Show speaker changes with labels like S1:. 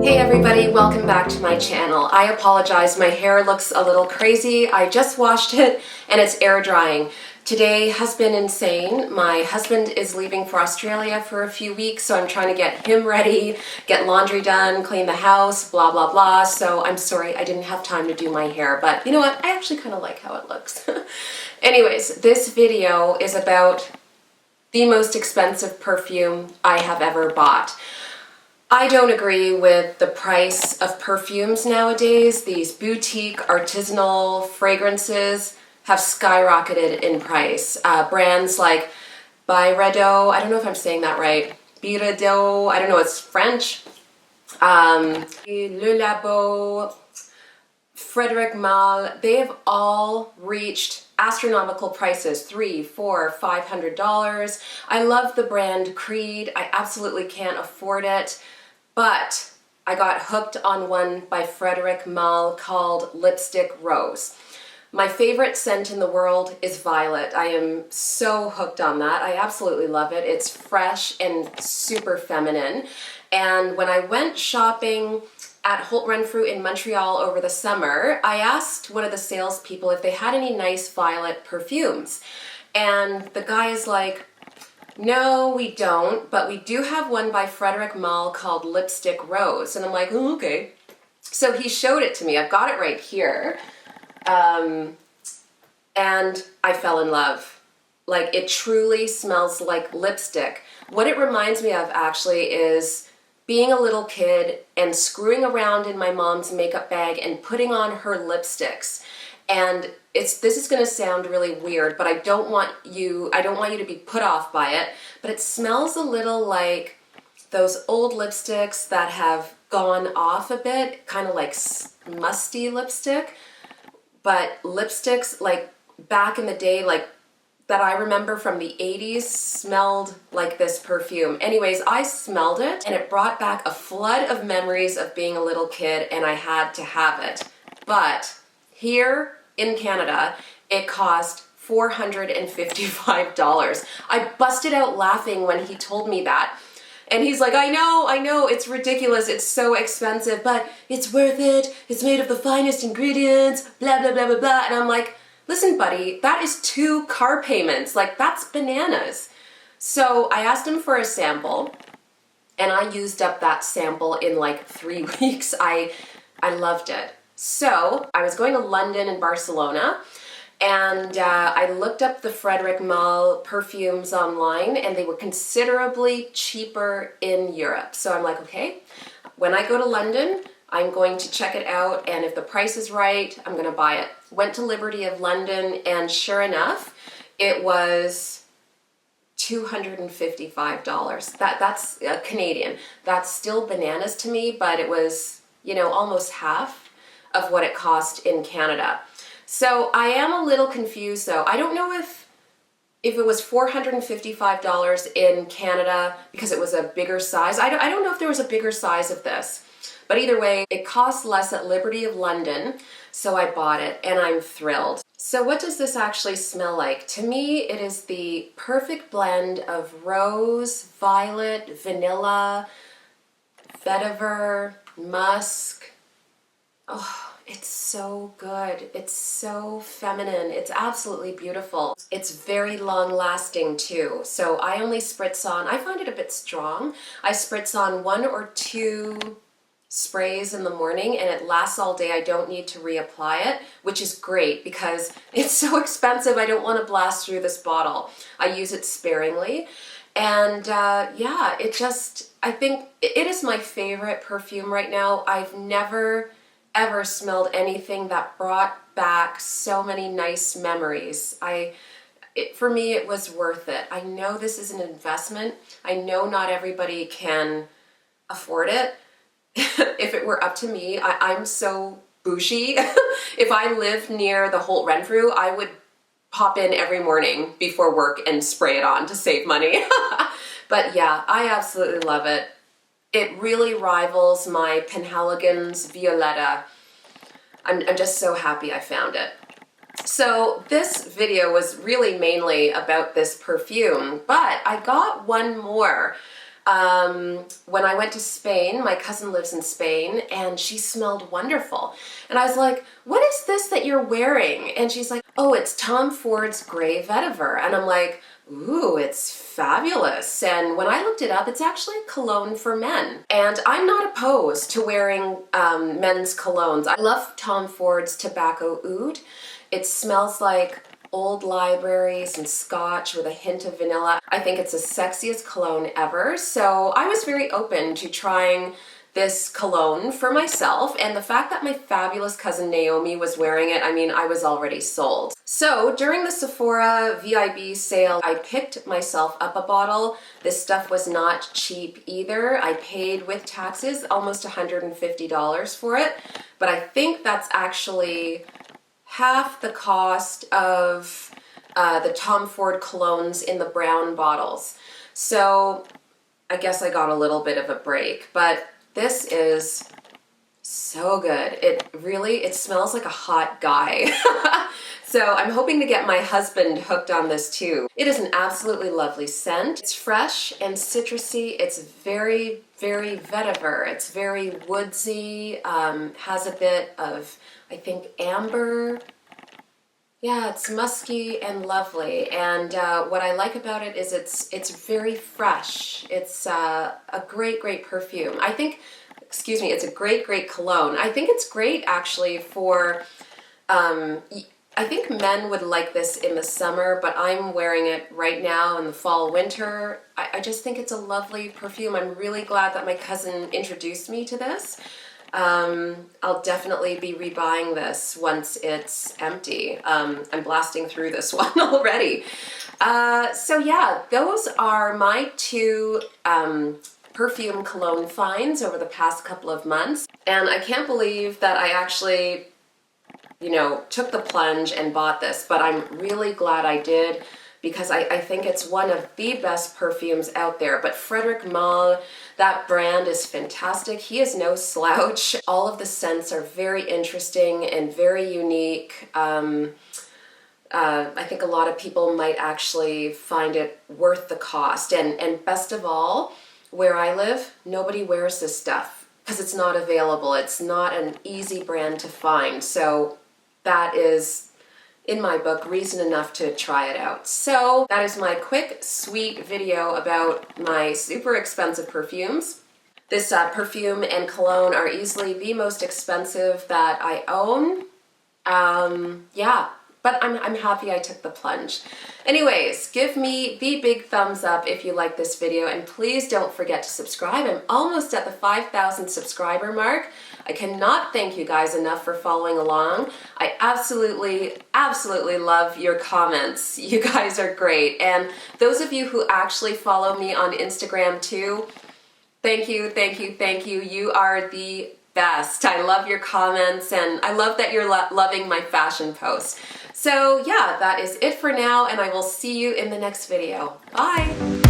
S1: Hey everybody, welcome back to my channel. I apologize, my hair looks a little crazy. I just washed it and it's air drying. Today has been insane. My husband is leaving for Australia for a few weeks, so I'm trying to get him ready, get laundry done, clean the house, blah, blah, blah. So I'm sorry I didn't have time to do my hair, but you know what? I actually kind of like how it looks. Anyways, this video is about the most expensive perfume I have ever bought. I don't agree with the price of perfumes nowadays. These boutique artisanal fragrances have skyrocketed in price. Brands like Byredo, I don't know if I'm saying that right, Byredo, I don't know, it's French, Le Labo, Frederic Malle, they have all reached astronomical prices, $300, $400, $500. I love the brand Creed. I absolutely can't afford it. But I got hooked on one by Frederic Malle called Lipstick Rose. My favorite scent in the world is violet. I am so hooked on that. I absolutely love it. It's fresh and super feminine. And when I went shopping at Holt Renfrew in Montreal over the summer, I asked one of the salespeople if they had any nice violet perfumes. And the guy is like, no, we don't, but we do have one by Frederic Malle called Lipstick Rose. And I'm like, oh, okay. So he showed it to me. I've got it right here. And I fell in love. Like, it truly smells like lipstick. What it reminds me of, actually, is being a little kid and screwing around in my mom's makeup bag and putting on her lipsticks. And this is going to sound really weird, but I don't want you to be put off by it, but it smells a little like those old lipsticks that have gone off a bit, kind of like musty lipstick, but lipsticks like back in the day, like that I remember from the 80s, smelled like this perfume. Anyways, I smelled it and it brought back a flood of memories of being a little kid, and I had to have it. But here in Canada, it cost $455. I busted out laughing when he told me that. And he's like, I know, it's ridiculous, it's so expensive, but it's worth it, it's made of the finest ingredients, blah, blah, blah, blah, blah. And I'm like, listen, buddy, that is 2 car payments. Like, that's bananas. So I asked him for a sample, and I used up that sample in like 3 weeks. I loved it. So I was going to London and Barcelona, and I looked up the Frederic Malle perfumes online, and they were considerably cheaper in Europe. So I'm like, okay, when I go to London, I'm going to check it out, and if the price is right, I'm going to buy it. Went to Liberty of London, and sure enough, it was $255. That's Canadian. That's still bananas to me, but it was, you know, almost half of what it cost in Canada. So I am a little confused though. I don't know if it was $455 in Canada because it was a bigger size. I don't know if there was a bigger size of this. But either way, it cost less at Liberty of London, so I bought it and I'm thrilled. So what does this actually smell like? To me, it is the perfect blend of rose, violet, vanilla, vetiver, musk. Oh, it's so good. It's so feminine. It's absolutely beautiful. It's very long lasting too. So I only spritz on, I find it a bit strong. I spritz on 1 or 2 sprays in the morning and it lasts all day. I don't need to reapply it, which is great because it's so expensive. I don't want to blast through this bottle. I use it sparingly. And yeah, I think it is my favorite perfume right now. I've never ever smelled anything that brought back so many nice memories. For me, it was worth it. I know this is an investment. I know not everybody can afford it. If it were up to me, I'm so bougie. If I lived near the Holt Renfrew, I would pop in every morning before work and spray it on to save money. But yeah, I absolutely love it. It really rivals my Penhaligon's Violetta. I'm just so happy I found it. So this video was really mainly about this perfume, but I got one more when I went to Spain. My cousin lives in Spain, and she smelled wonderful. And I was like, what is this that you're wearing? And she's like, oh, it's Tom Ford's Grey Vetiver. And I'm like, ooh, it's fabulous. And when I looked it up, it's actually cologne for men. And I'm not opposed to wearing men's colognes. I love Tom Ford's Tobacco Oud. It smells like old libraries and scotch with a hint of vanilla. I think it's the sexiest cologne ever. So I was very open to trying this cologne for myself, and the fact that my fabulous cousin Naomi was wearing it, I mean, I was already sold. So during the Sephora VIB sale, I picked myself up a bottle. This stuff was not cheap either. I paid with taxes almost $150 for it, but I think that's actually half the cost of the Tom Ford colognes in the brown bottles. So I guess I got a little bit of a break, but this is so good. It smells like a hot guy. So I'm hoping to get my husband hooked on this too. It is an absolutely lovely scent. It's fresh and citrusy. It's very, very vetiver. It's very woodsy, has a bit of, I think, amber. Yeah, it's musky and lovely. And what I like about it is it's very fresh. It's a great, great perfume. I think, excuse me, it's a great, great cologne. I think it's great actually for, I think men would like this in the summer, but I'm wearing it right now in the fall, winter. I just think it's a lovely perfume. I'm really glad that my cousin introduced me to this. I'll definitely be rebuying this once it's empty. I'm blasting through this one already. So yeah, those are my two perfume cologne finds over the past couple of months. And I can't believe that I actually, took the plunge and bought this, but I'm really glad I did, because I think it's one of the best perfumes out there. But Frederic Malle, that brand is fantastic. He is no slouch. All of the scents are very interesting and very unique. I think a lot of people might actually find it worth the cost. And best of all, where I live, nobody wears this stuff because it's not available. It's not an easy brand to find. So that is, in my book, reason enough to try it out. So that is my quick, sweet video about my super expensive perfumes. This perfume and cologne are easily the most expensive that I own. Yeah, but I'm happy I took the plunge. Anyways, give me the big thumbs up if you like this video, and please don't forget to subscribe. I'm almost at the 5,000 subscriber mark. I cannot thank you guys enough for following along. I absolutely, absolutely love your comments. You guys are great. And those of you who actually follow me on Instagram too, thank you, thank you, thank you. You are the best. I love your comments, and I love that you're loving my fashion posts. So yeah, that is it for now, and I will see you in the next video. Bye!